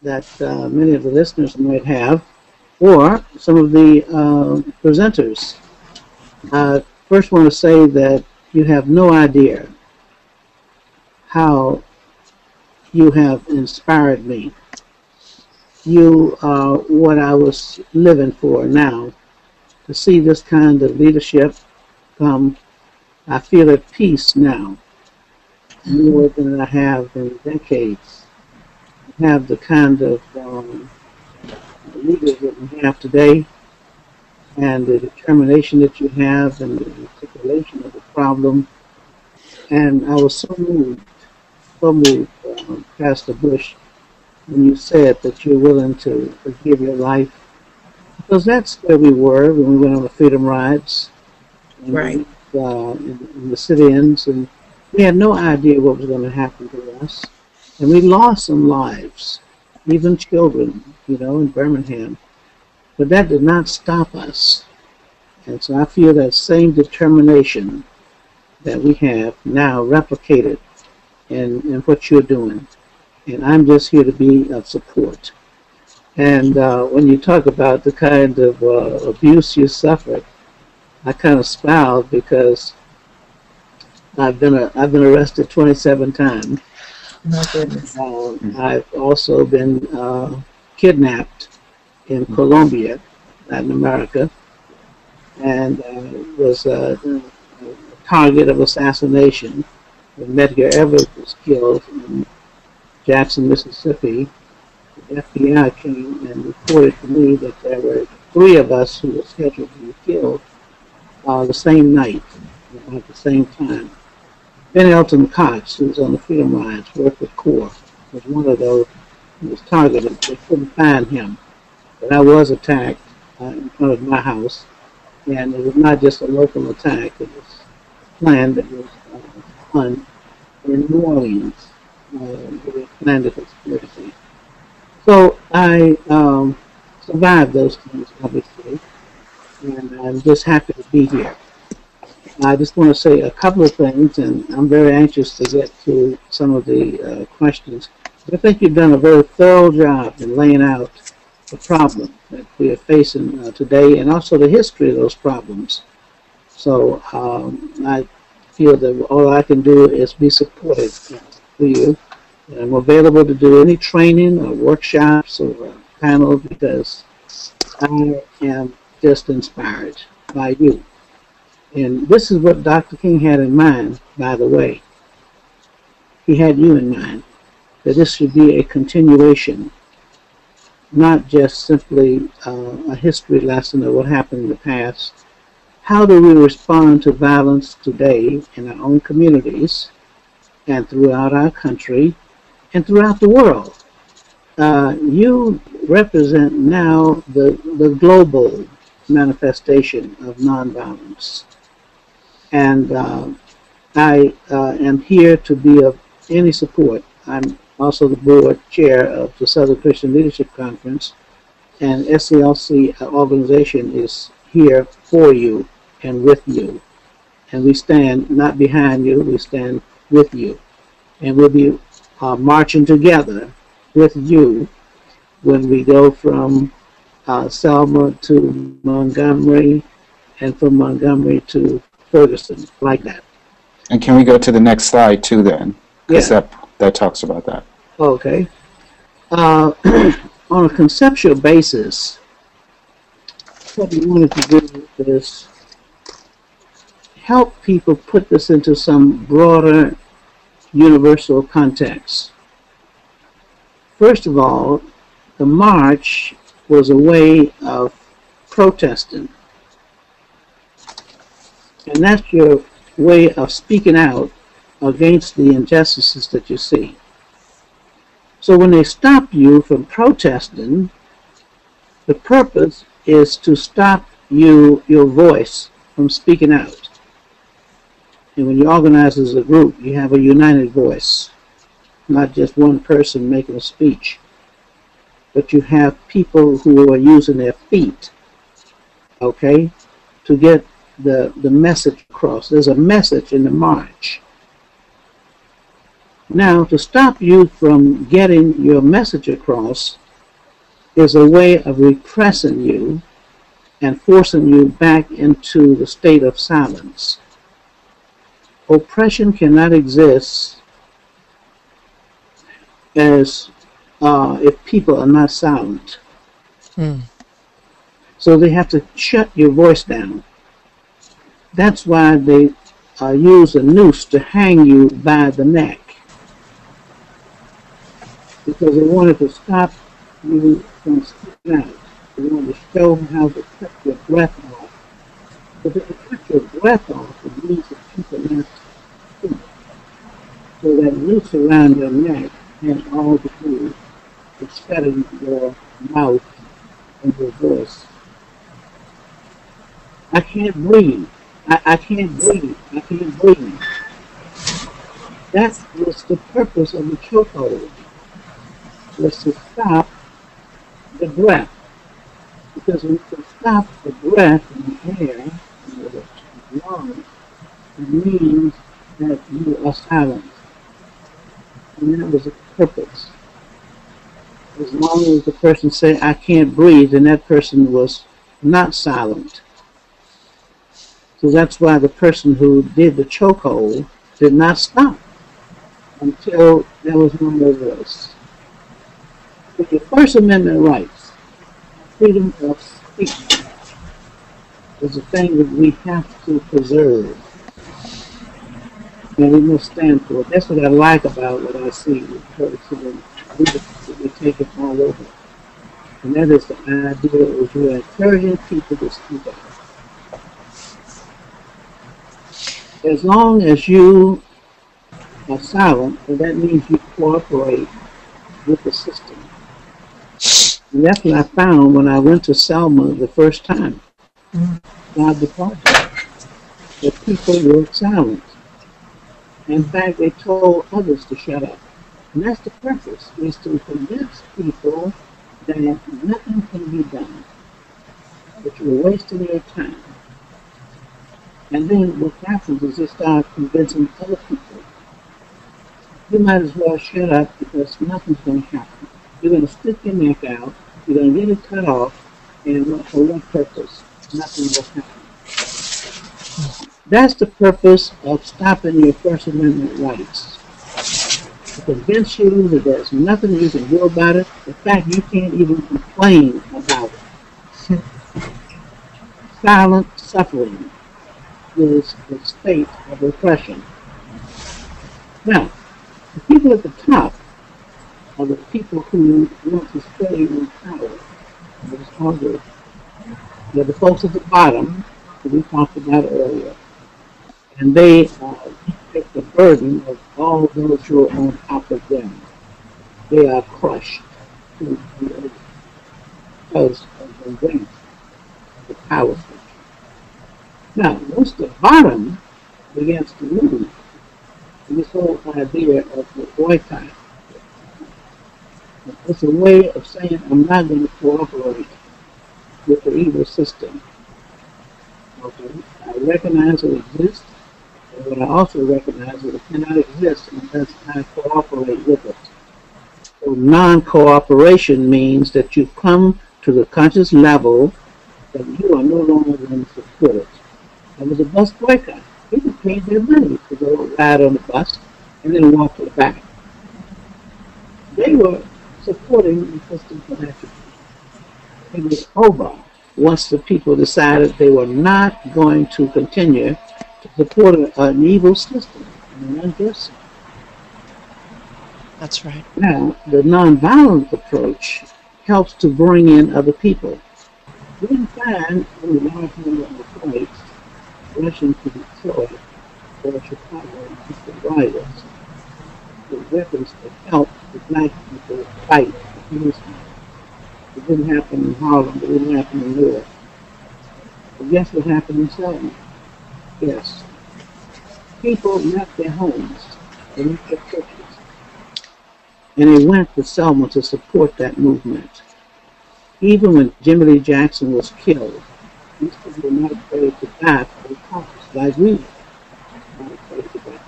that many of the listeners might have, or some of the presenters. I first want to say that you have no idea how you have inspired me. You are what I was living for now. To see this kind of leadership come, I feel at peace now, more than I have in decades. I have the kind of leaders that we have today, and the determination that you have, and the articulation of the problem. And I was so moved, Pastor Bush, when you said that you're willing to give your life, because that's where we were when we went on the Freedom Rides, Right. and in the sit-ins, and we had no idea what was going to happen to us, and we lost some lives, even children, in Birmingham. But that did not stop us, and so I feel that same determination that we have now replicated in what you're doing, and I'm just here to be of support. And when you talk about the kind of abuse you suffered, I kind of smiled because I've been arrested 27 times. My goodness. I've also been kidnapped in Colombia, Latin America, and was a target of assassination. When Medgar Evers was killed in Jackson, Mississippi, the FBI came and reported to me that there were 3 of us who were scheduled to be killed the same night, at the same time. Ben Elton Cox, who was on the Freedom Rides, worked with CORE, was one of those who was targeted. They couldn't find him. But I was attacked in front of my house, and it was not just a local attack. It was planned. It was done in New Orleans. It was planned a conspiracy. So I survived those things, obviously, and I'm just happy to be here. I just want to say a couple of things, and I'm very anxious to get to some of the questions. I think you've done a very thorough job in laying out the problem that we are facing today, and also the history of those problems. So I feel that all I can do is be supportive to you. And I'm available to do any training or workshops or panels because I am just inspired by you. And this is what Dr. King had in mind, by the way. He had you in mind, that this should be a continuation, not just simply a history lesson of what happened in the past. How do we respond to violence today in our own communities and throughout our country and throughout the world? You represent now the global manifestation of nonviolence. And I am here to be of any support. I'm also the board chair of the Southern Christian Leadership Conference, and SCLC organization is here for you and with you. And we stand not behind you, we stand with you. And we'll be marching together with you when we go from Selma to Montgomery, and from Montgomery to Ferguson, like that. And can we go to the next slide too then? Because Yeah. that talks about that. Okay. On a conceptual basis, what we wanted to do is help people put this into some broader universal context. First of all, the march was a way of protesting. And that's your way of speaking out against the injustices that you see. So when they stop you from protesting, the purpose is to stop your voice from speaking out. And when you organize as a group, you have a united voice, not just one person making a speech, but you have people who are using their feet, okay, to get the message across. There's a message in the march. Now, to stop you from getting your message across is a way of repressing you and forcing you back into the state of silence. Oppression cannot exist as if people are not silent. Mm. So they have to shut your voice down. That's why they use a noose to hang you by the neck, because they wanted to stop you from speaking out. They wanted to show how to cut your breath off. But if you cut your breath off, it means that people have to speak. So that noose around your neck has all to do with shutting your mouth and your voice. I can't breathe. I can't breathe. I can't breathe. That was the purpose of the chokehold, was to stop the breath. Because when you stop the breath in the air, in the lungs, it means that you are silent. And that was the purpose. As long as the person said, I can't breathe, then that person was not silent. So that's why the person who did the chokehold did not stop until there was no more voice. With your First Amendment rights, freedom of speech is a thing that we have to preserve. And we must stand for it. That's what I like about what I see with Ferguson. We take it all over. And that is the idea that we are encouraging people to speak out. As long as you are silent, and that means you cooperate with the system. And that's what I found when I went to Selma the first time. God the project. The people were silent. In fact, they told others to shut up. And that's the purpose, is to convince people that nothing can be done, that you're wasting your time. And then what happens is they start convincing other people. You might as well shut up because nothing's going to happen. You're going to stick your neck out, you're going to get it cut off, and for what purpose? Nothing will happen. That's the purpose of stopping your First Amendment rights. To convince you that there's nothing you can do about it. In fact, you can't even complain about it. Silent suffering is the state of oppression. Now, the people at the top are the people who want to stay in power. They're the folks at the bottom that we talked about earlier. And they take the burden of all those who are on top of them. They are crushed to the earth because of the weight of the power structure. Now, once the bottom begins to move, this whole idea of the boycott, it's a way of saying, I'm not going to cooperate with the evil system. Okay? I recognize it exists, but I also recognize that it cannot exist unless I cooperate with it. So non-cooperation means that you come to the conscious level that you are no longer going to support it. There was a bus boycott. People paid their money to go ride on the bus and then walk to the back. They were supporting the system financially. It was over once the people decided they were not going to continue to support an evil system, an unjust system. That's right. Now, the nonviolent approach helps to bring in other people. We didn't find any large number of whites rushing to Detroit or Chicago to riot with weapons to help the black people fight against them. It didn't happen in Harlem, it didn't happen in New York. But guess what happened in Selma? Yes. People left their homes, they left their churches, and they went to Selma to support that movement. Even when Jimmy Lee Jackson was killed, these people were not afraid to die for the cause, like we were not afraid to die.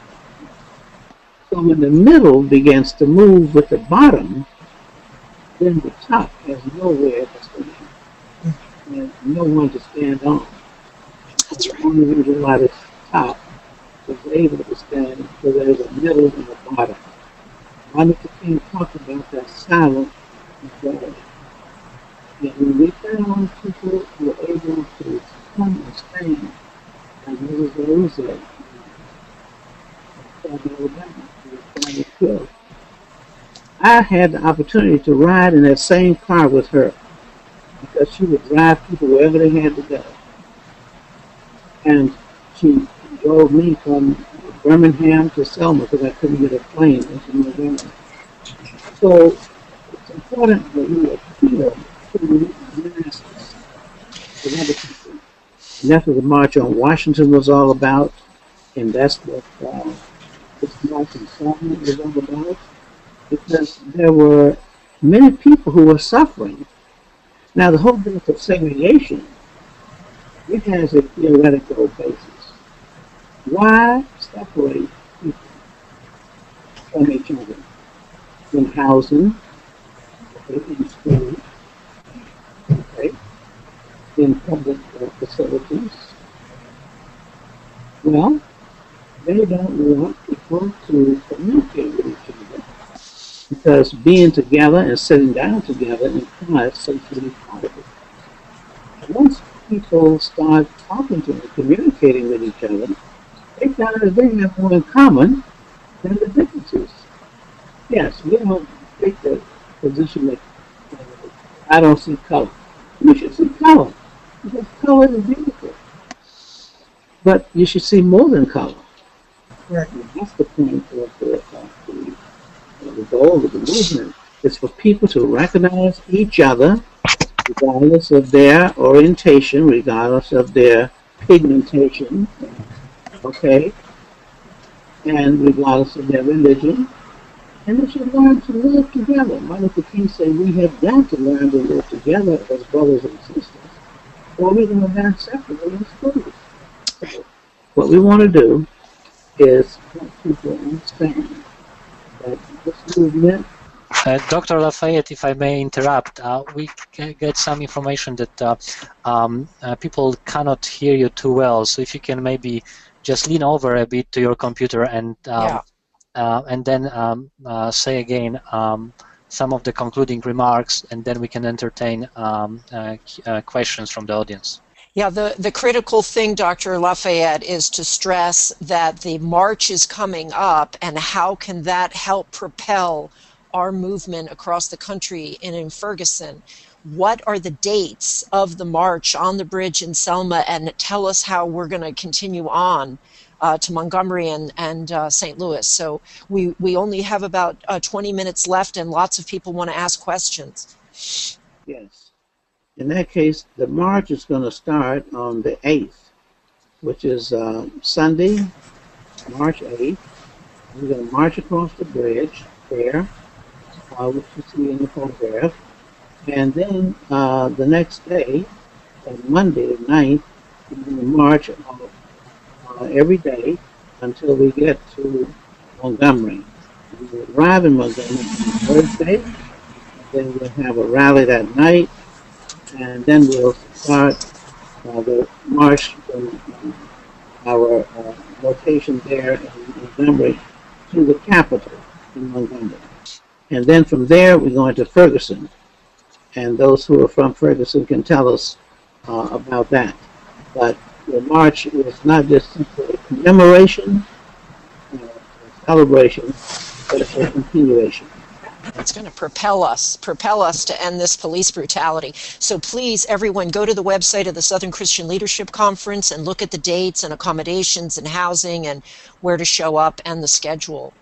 So So when the middle begins to move with the bottom, then the top has nowhere to stand and no one to stand on. That's right. The only reason why the top was able to stand because there's a middle and a bottom. Martin Luther King talked about that silent equality. And when we found people who were able to come and stand, as Mrs. Rose said, I had the opportunity to ride in that same car with her because she would drive people wherever they had to go. And she drove me from Birmingham to Selma because I couldn't get a plane into Montgomery. So it's important that we appeal to the masses, to other people. And that's what the March on Washington was all about, and that's what this March in Selma was all about, because there were many people who were suffering. Now, the whole business of segregation, it has a theoretical basis. Why separate people from each other in housing, in school, okay, in public facilities? Well, they don't want people to communicate with each other because being together and sitting down together implies socially part of it. Once people start talking to and communicating with each other, they found that they have more in common than the differences. Yes, we don't take the position that I don't see color. You should see color because color is beautiful. But you should see more than color. Right. And that's the point of the goal of the movement is for people to recognize each other regardless of their orientation, regardless of their pigmentation, okay, and regardless of their religion, and they should learn to live together. Martin Luther King said we have got to learn to live together as brothers and sisters, or we're going to learn separately in schools. So what we want to do is help people understand that this movement. Dr. Lafayette, if I may interrupt, we get some information that people cannot hear you too well. So if you can maybe just lean over a bit to your computer and then say again some of the concluding remarks, and then we can entertain questions from the audience. Yeah, the critical thing, Dr. Lafayette, is to stress that the march is coming up, and how can that help propel our movement across the country and in Ferguson. What are the dates of the march on the bridge in Selma, and tell us how we're going to continue on to Montgomery and St. Louis. So we only have about 20 minutes left, and lots of people want to ask questions. Yes. In that case, the march is going to start on the 8th, which is Sunday, March 8th. We're going to march across the bridge there, which you see in the photograph. And then the next day, on Monday the 9th, we're going to march every day until we get to Montgomery. We will arrive in Montgomery on Thursday, and then we'll have a rally that night, and then we'll start the march from our location there in Montgomery to the capital in Montgomery. And then from there, we're going to Ferguson. And those who are from Ferguson can tell us about that. But the march is not just simply a commemoration, a celebration, but it's a continuation. It's going to propel us to end this police brutality. So please, everyone, go to the website of the Southern Christian Leadership Conference and look at the dates and accommodations and housing and where to show up and the schedule.